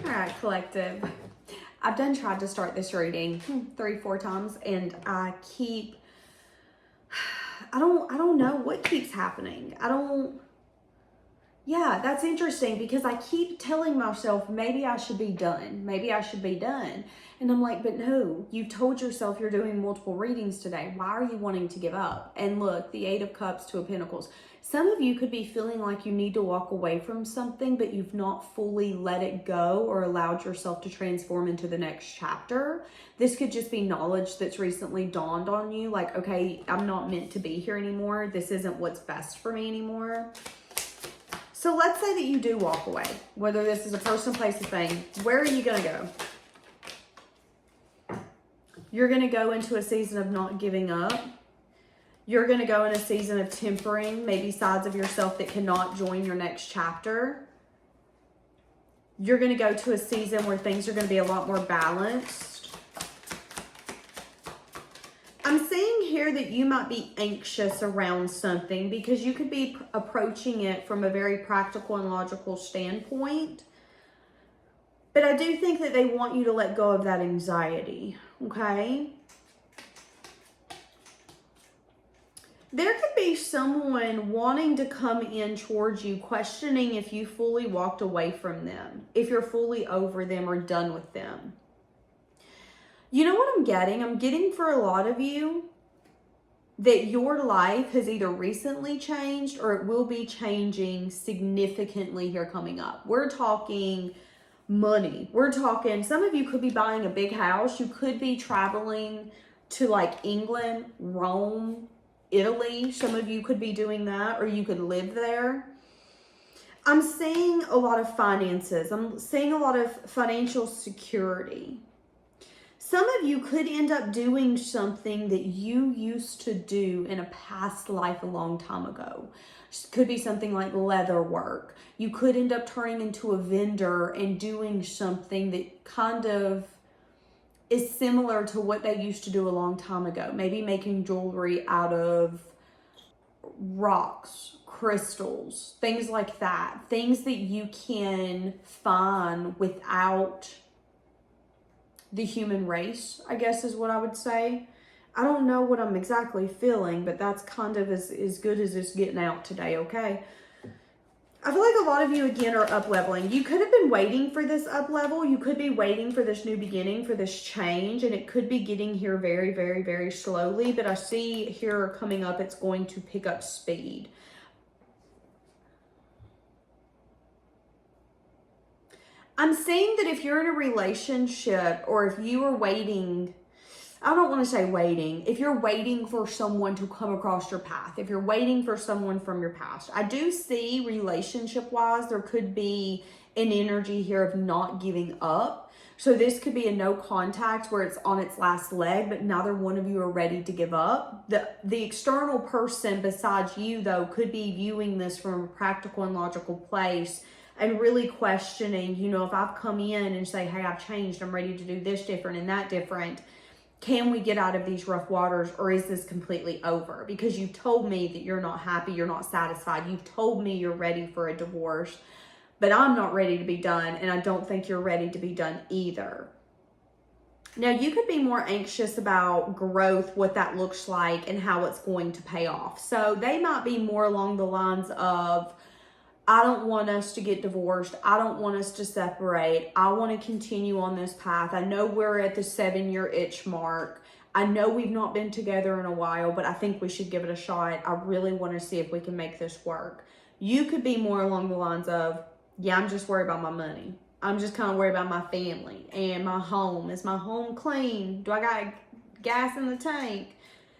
All right, collective. I've tried to start this reading 3-4 times, and I don't know what keeps happening. Yeah, that's interesting because I keep telling myself maybe I should be done. Maybe I should be done. And I'm like, but no, you've told yourself you're doing multiple readings today. Why are you wanting to give up? And look, the 8 of Cups, 2 of Pentacles. Some of you could be feeling like you need to walk away from something, but you've not fully let it go or allowed yourself to transform into the next chapter. This could just be knowledge that's recently dawned on you. Like, okay, I'm not meant to be here anymore. This isn't what's best for me anymore. So let's say that you do walk away, whether this is a person, place, or thing. Where are you going to go? You're going to go into a season of not giving up. You're going to go in a season of tempering, maybe sides of yourself that cannot join your next chapter. You're going to go to a season where things are going to be a lot more balanced. I'm seeing here that you might be anxious around something because you could be approaching it from a very practical and logical standpoint. But I do think that they want you to let go of that anxiety, okay? There could be someone wanting to come in towards you, questioning if you fully walked away from them, if you're fully over them or done with them. You know what I'm getting? I'm getting for a lot of you that your life has either recently changed or it will be changing significantly here coming up. We're talking money. We're talking, some of you could be buying a big house. You could be traveling to like England, Rome, Italy. Some of you could be doing that, or you could live there. I'm seeing a lot of finances. I'm seeing a lot of financial security. Some of you could end up doing something that you used to do in a past life a long time ago. Could be something like leather work. You could end up turning into a vendor and doing something that kind of is similar to what they used to do a long time ago. Maybe making jewelry out of rocks, crystals, things like that. Things that you can find without the human race, I guess is what I would say. I don't know what I'm exactly feeling, but that's kind of as good as it's getting out today, okay? I feel like a lot of you, again, are up-leveling. You could have been waiting for this up-level. You could be waiting for this new beginning, for this change, and it could be getting here very, very, very slowly, but I see here coming up, it's going to pick up speed. I'm seeing that if you're in a relationship or if you are waiting, I don't want to say waiting, if you're waiting for someone to come across your path, if you're waiting for someone from your past, I do see relationship-wise, there could be an energy here of not giving up. So this could be a no contact where it's on its last leg, but neither one of you are ready to give up. The external person besides you, though, could be viewing this from a practical and logical place and really questioning, you know, if I've come in and say, hey, I've changed, I'm ready to do this different and that different, can we get out of these rough waters, or is this completely over? Because you've told me that you're not happy, you're not satisfied. You've told me you're ready for a divorce, but I'm not ready to be done, and I don't think you're ready to be done either. Now, you could be more anxious about growth, what that looks like, and how it's going to pay off. So they might be more along the lines of, I don't want us to get divorced. I don't want us to separate. I want to continue on this path. I know we're at the 7-year itch mark. I know we've not been together in a while, but I think we should give it a shot. I really want to see if we can make this work. You could be more along the lines of, yeah, I'm just worried about my money. I'm just kind of worried about my family and my home. Is my home clean? Do I got gas in the tank?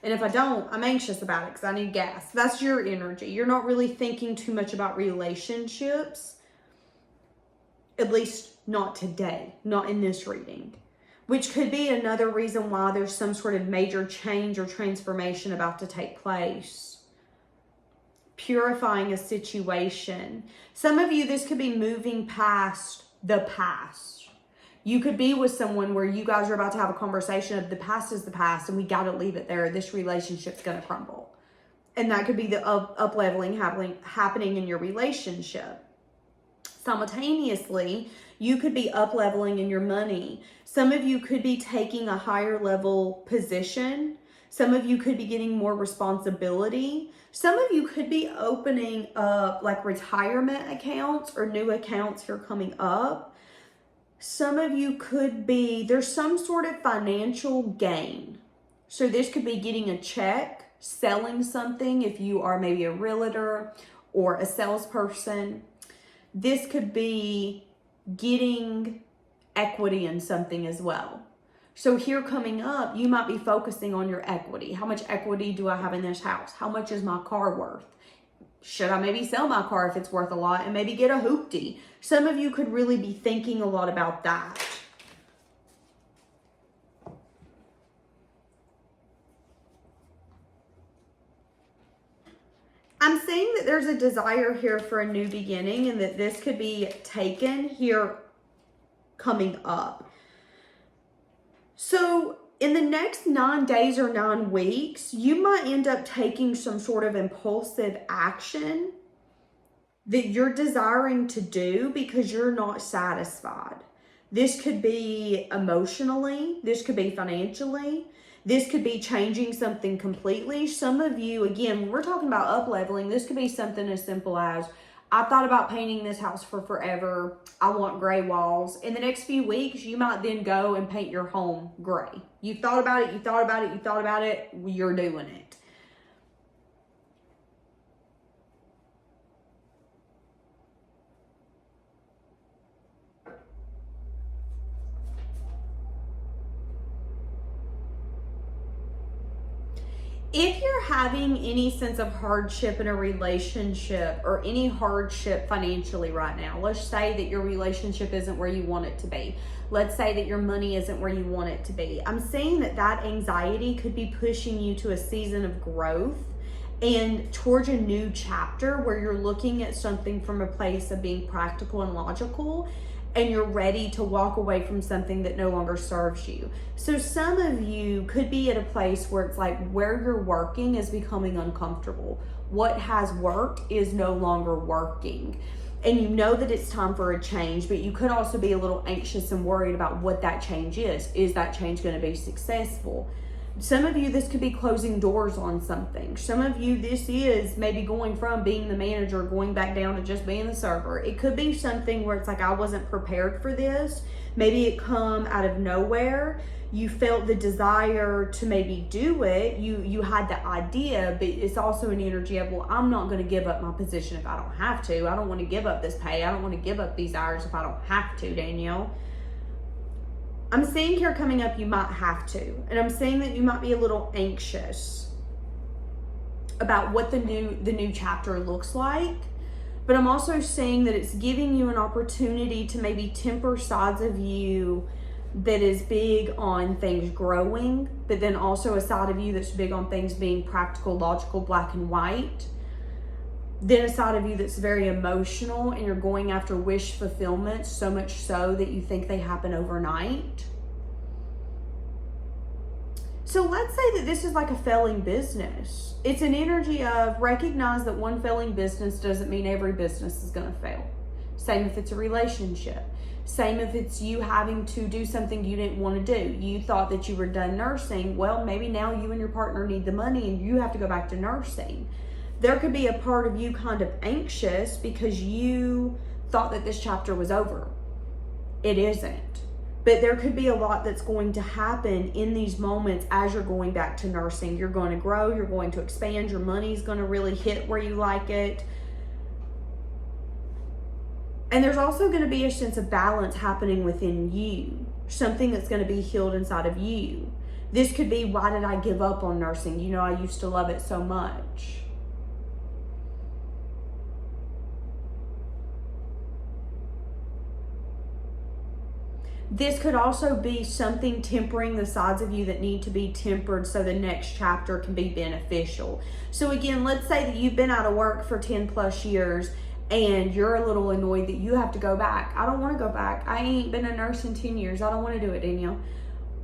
And if I don't, I'm anxious about it because I need gas. That's your energy. You're not really thinking too much about relationships. At least not today. Not in this reading. Which could be another reason why there's some sort of major change or transformation about to take place. Purifying a situation. Some of you, this could be moving past the past. You could be with someone where you guys are about to have a conversation of the past is the past and we got to leave it there. This relationship's going to crumble. And that could be the up-leveling happening in your relationship. Simultaneously, you could be up leveling in your money. Some of you could be taking a higher level position. Some of you could be getting more responsibility. Some of you could be opening up like retirement accounts or new accounts here coming up. Some of you could be, there's some sort of financial gain. So this could be getting a check, selling something if you are maybe a realtor or a salesperson. This could be getting equity in something as well. So here coming up, you might be focusing on your equity. How much equity do I have in this house? How much is my car worth? Should I maybe sell my car if it's worth a lot and maybe get a hoopty? Some of you could really be thinking a lot about that. I'm saying that there's a desire here for a new beginning and that this could be taken here coming up. So in the next 9 days or 9 weeks, you might end up taking some sort of impulsive action that you're desiring to do because you're not satisfied. This could be emotionally, this could be financially, this could be changing something completely. Some of you, again, when we're talking about up leveling, this could be something as simple as, I thought about painting this house for forever. I want gray walls. In the next few weeks, you might then go and paint your home gray. You thought about it, you thought about it, you thought about it, you're doing it. If you're having any sense of hardship in a relationship or any hardship financially right now, let's say that your relationship isn't where you want it to be. Let's say that your money isn't where you want it to be. I'm saying that that anxiety could be pushing you to a season of growth and towards a new chapter where you're looking at something from a place of being practical and logical, and you're ready to walk away from something that no longer serves you. So some of you could be at a place where it's like where you're working is becoming uncomfortable. What has worked is no longer working. And you know that it's time for a change, but you could also be a little anxious and worried about what that change is. Is that change going to be successful? Some of you, this could be closing doors on something. Some of you, this is maybe going from being the manager, going back down to just being the server. It could be something where it's like, I wasn't prepared for this. Maybe it come out of nowhere. You felt the desire to maybe do it. You had the idea, but it's also an energy of, well, I'm not going to give up my position if I don't have to. I don't want to give up this pay. I don't want to give up these hours if I don't have to, Danielle. I'm seeing here coming up, you might have to. And I'm saying that you might be a little anxious about what the new chapter looks like. But I'm also saying that it's giving you an opportunity to maybe temper sides of you that is big on things growing, but then also a side of you that's big on things being practical, logical, black and white. Then a side of you that's very emotional and you're going after wish fulfillment, so much so that you think they happen overnight. So let's say that this is like a failing business. It's an energy of recognize that one failing business doesn't mean every business is going to fail. Same if it's a relationship. Same if it's you having to do something you didn't want to do. You thought that you were done nursing. Well, maybe now you and your partner need the money and you have to go back to nursing. There could be a part of you kind of anxious because you thought that this chapter was over. It isn't. But there could be a lot that's going to happen in these moments as you're going back to nursing. You're going to grow, you're going to expand, your money's going to really hit where you like it. And there's also going to be a sense of balance happening within you. Something that's going to be healed inside of you. This could be, why did I give up on nursing? You know, I used to love it so much. This could also be something tempering the sides of you that need to be tempered so the next chapter can be beneficial. So again, let's say that you've been out of work for 10 plus years and you're a little annoyed that you have to go back. I don't want to go back. I ain't been a nurse in 10 years. I don't want to do it, Danielle.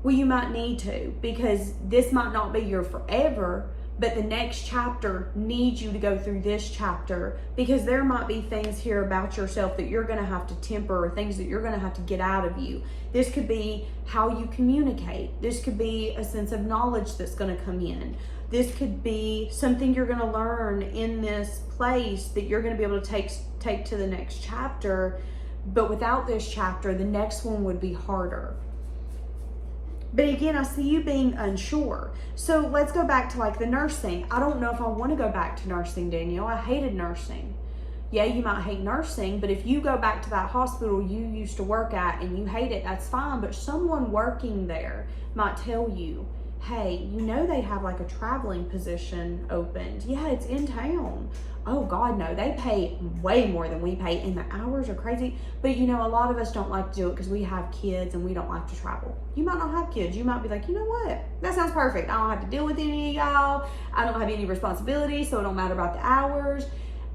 Well, you might need to, because this might not be your forever, but the next chapter needs you to go through this chapter, because there might be things here about yourself that you're going to have to temper, or things that you're going to have to get out of you. This could be how you communicate. This could be a sense of knowledge that's going to come in. This could be something you're going to learn in this place that you're going to be able to take to the next chapter. But without this chapter, the next one would be harder. But again, I see you being unsure. So let's go back to like the nursing. I don't know if I want to go back to nursing, Danielle. I hated nursing. Yeah, you might hate nursing, but if you go back to that hospital you used to work at and you hate it, that's fine. But someone working there might tell you, hey, you know they have like a traveling position opened. Yeah, it's in town. Oh God, no, they pay way more than we pay and the hours are crazy. But you know, a lot of us don't like to do it because we have kids and we don't like to travel. You might not have kids. You might be like, you know what? That sounds perfect. I don't have to deal with any of y'all. I don't have any responsibility, so it don't matter about the hours.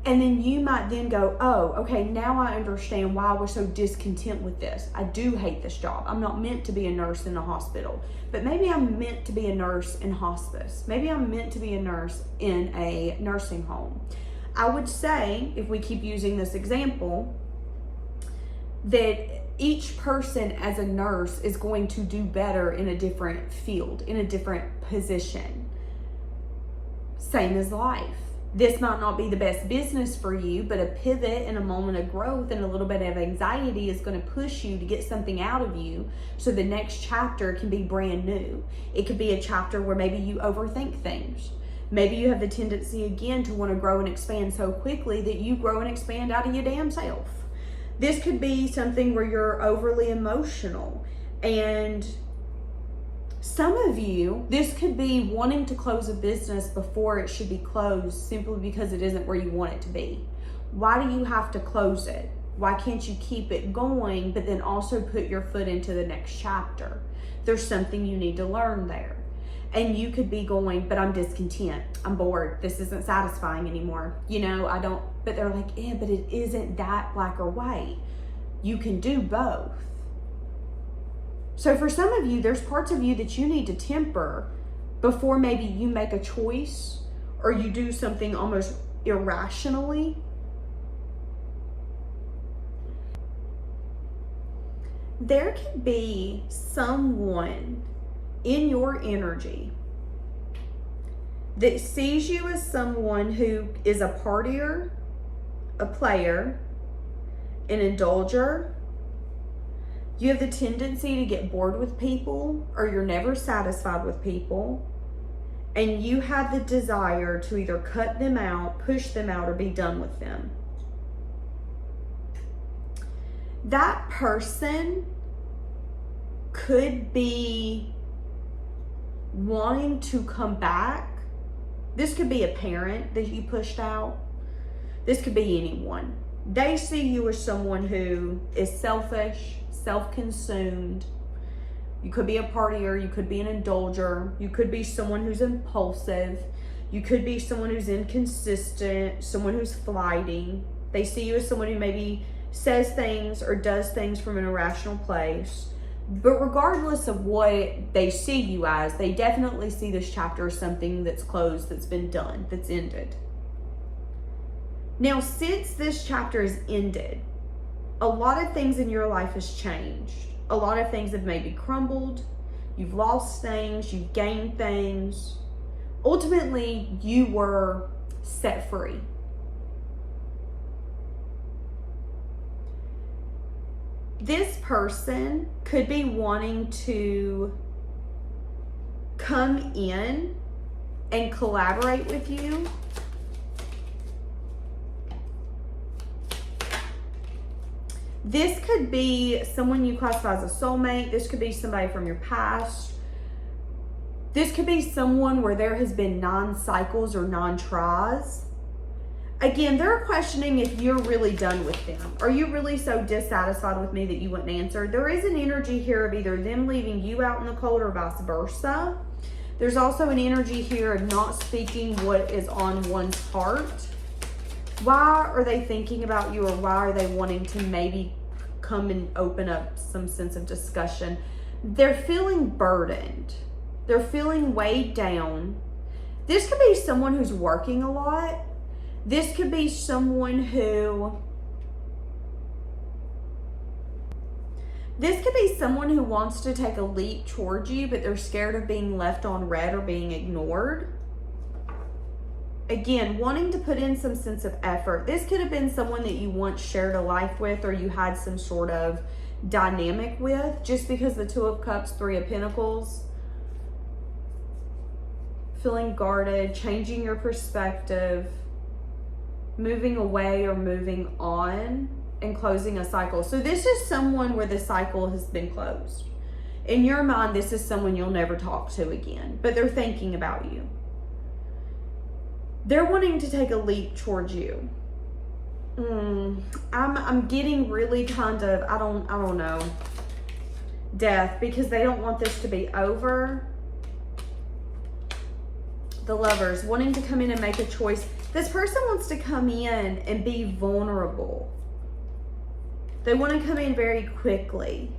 And then you might then go, oh, okay, now I understand why we're so discontent with this. I do hate this job. I'm not meant to be a nurse in a hospital, but maybe I'm meant to be a nurse in hospice. Maybe I'm meant to be a nurse in a nursing home. I would say, if we keep using this example, that each person as a nurse is going to do better in a different field, in a different position. Same as life. This might not be the best business for you, but a pivot and a moment of growth and a little bit of anxiety is going to push you to get something out of you, so the next chapter can be brand new. It could be a chapter where maybe you overthink things. Maybe you have the tendency again to want to grow and expand so quickly that you grow and expand out of your damn self. This could be something where you're overly emotional, and some of you, this could be wanting to close a business before it should be closed simply because it isn't where you want it to be. Why do you have to close it? Why can't you keep it going, but then also put your foot into the next chapter? There's something you need to learn there. And you could be going, but I'm discontent. I'm bored. This isn't satisfying anymore. You know, I don't, but they're like, yeah, but it isn't that black or white. You can do both. So for some of you, there's parts of you that you need to temper before maybe you make a choice or you do something almost irrationally. There could be someone in your energy that sees you as someone who is a partier, a player, an indulger. You have the tendency to get bored with people, or you're never satisfied with people, and you have the desire to either cut them out, push them out, or be done with them. That person could be wanting to come back. This could be a parent that you pushed out. This could be anyone. They see you as someone who is selfish, self-consumed. You could be a partier, you could be an indulger, you could be someone who's impulsive, you could be someone who's inconsistent, someone who's flighty. They see you as someone who maybe says things or does things from an irrational place. But regardless of what they see you as, they definitely see this chapter as something that's closed, that's been done, that's ended. Now, since this chapter is ended, a lot of things in your life has changed. A lot of things have maybe crumbled. You've lost things, you've gained things. Ultimately, you were set free. This person could be wanting to come in and collaborate with you. This could be someone you classify as a soulmate. This could be somebody from your past. This could be someone where there has been non-cycles or non-tries. Again, they're questioning if you're really done with them. Are you really so dissatisfied with me that you wouldn't answer? There is an energy here of either them leaving you out in the cold or vice versa. There's also an energy here of not speaking what is on one's heart. Why are they thinking about you, or why are they wanting to maybe come and open up some sense of discussion? They're feeling burdened. They're feeling weighed down. This could be someone who's working a lot. This could be someone who... This could be someone who wants to take a leap towards you, but they're scared of being left on red or being ignored. Again, wanting to put in some sense of effort. This could have been someone that you once shared a life with, or you had some sort of dynamic with, just because the Two of Cups, Three of Pentacles. Feeling guarded, changing your perspective, moving away or moving on, and closing a cycle. So this is someone where the cycle has been closed. In your mind, this is someone you'll never talk to again, but they're thinking about you. They're wanting to take a leap towards you. I'm getting really kind of, I don't know, death, because they don't want this to be over. The Lovers, wanting to come in and make a choice. This person wants to come in and be vulnerable. They want to come in very quickly.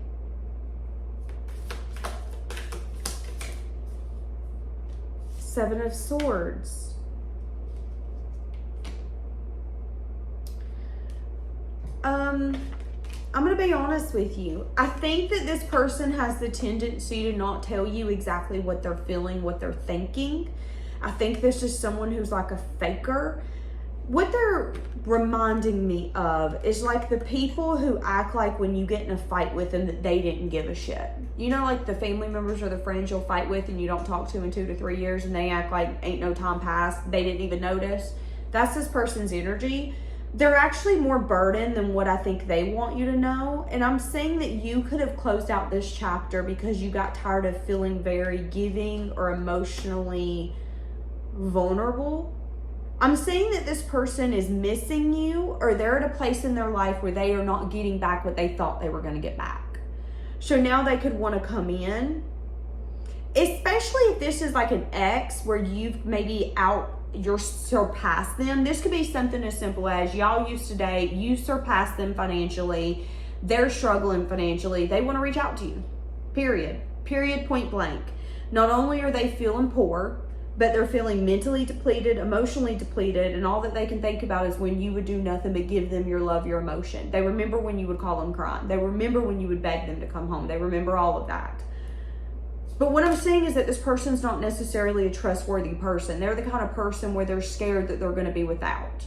Seven of Swords. I'm going to be honest with you. I think that this person has the tendency to not tell you exactly what they're feeling, what they're thinking. I think this is someone who's like a faker. What they're reminding me of is like the people who act like when you get in a fight with them that they didn't give a shit. You know, like the family members or the friends you'll fight with and you don't talk to in 2 to 3 years, and they act like ain't no time passed. They didn't even notice. That's this person's energy. They're actually more burdened than what I think they want you to know. And I'm saying that you could have closed out this chapter because you got tired of feeling very giving or emotionally vulnerable. I'm saying that this person is missing you, or they're at a place in their life where they are not getting back what they thought they were going to get back. So now they could want to come in, especially if this is like an ex where you've maybe you're surpassed them. This could be something as simple as y'all used to date, you surpassed them financially, they're struggling financially, they want to reach out to you. Period, point blank. Not only are they feeling poor, but they're feeling mentally depleted, emotionally depleted, and all that they can think about is when you would do nothing but give them your love, your emotion. They remember when you would call them crying. They remember when you would beg them to come home. They remember all of that. But what I'm saying is that this person's not necessarily a trustworthy person. They're the kind of person where they're scared that they're going to be without.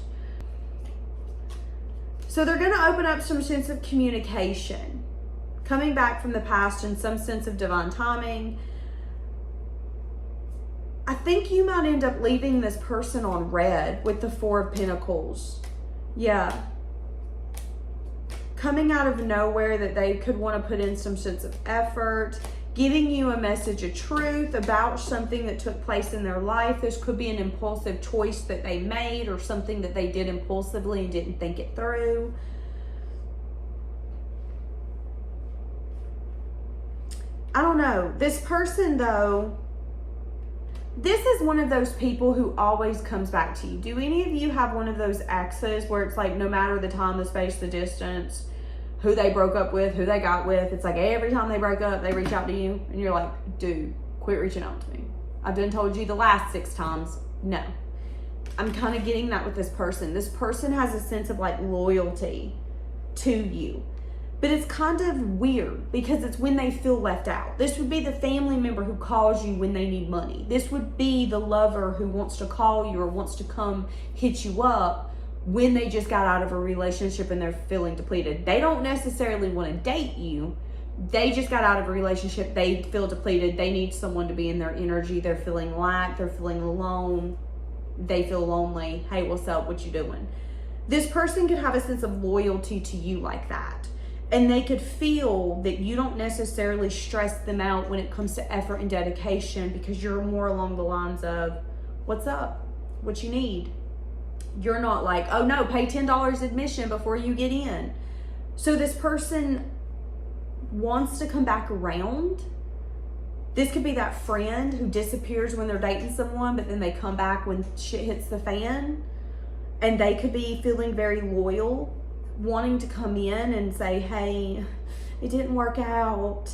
So they're going to open up some sense of communication, coming back from the past in some sense of divine timing. I think you might end up leaving this person on red with the Four of Pentacles. Yeah. Coming out of nowhere that they could want to put in some sense of effort, giving you a message of truth about something that took place in their life. This could be an impulsive choice that they made or something that they did impulsively and didn't think it through. I don't know. This person, though, this is one of those people who always comes back to you. Do any of you have one of those exes where it's like no matter the time, the space, the distance, who they broke up with, who they got with, it's like every time they break up, they reach out to you and you're like, dude, quit reaching out to me. I've done told you the last 6 times. No. I'm kind of getting that with this person. This person has a sense of like loyalty to you. But it's kind of weird because it's when they feel left out. This would be the family member who calls you when they need money. This would be the lover who wants to call you or wants to come hit you up when they just got out of a relationship and they're feeling depleted. They don't necessarily want to date you. They just got out of a relationship. They feel depleted. They need someone to be in their energy. They're feeling lack. They're feeling alone. They feel lonely. Hey, what's up? What you doing? This person could have a sense of loyalty to you like that. And they could feel that you don't necessarily stress them out when it comes to effort and dedication because you're more along the lines of, what's up? What you need? You're not like, oh no, pay $10 admission before you get in. So this person wants to come back around. This could be that friend who disappears when they're dating someone, but then they come back when shit hits the fan. And they could be feeling very loyal, wanting to come in and say, hey, it didn't work out.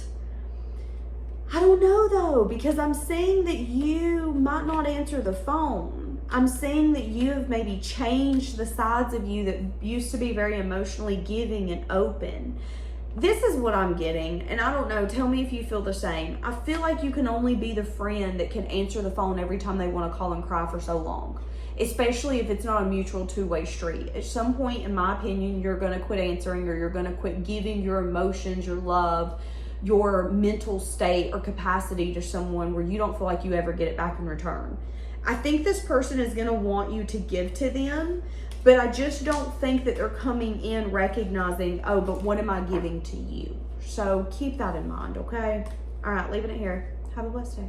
I don't know though, because I'm saying that you might not answer the phone. I'm saying that you have maybe changed the sides of you that used to be very emotionally giving and open. This is what I'm getting, and I don't know, tell me if you feel the same. I feel like you can only be the friend that can answer the phone every time they want to call and cry for so long, especially if it's not a mutual two-way street. At some point, in my opinion, you're going to quit answering, or you're going to quit giving your emotions, your love, your mental state or capacity to someone where you don't feel like you ever get it back in return. I think this person is going to want you to give to them, but I just don't think that they're coming in recognizing, oh, but what am I giving to you? So keep that in mind, okay? All right, leaving it here. Have a blessed day.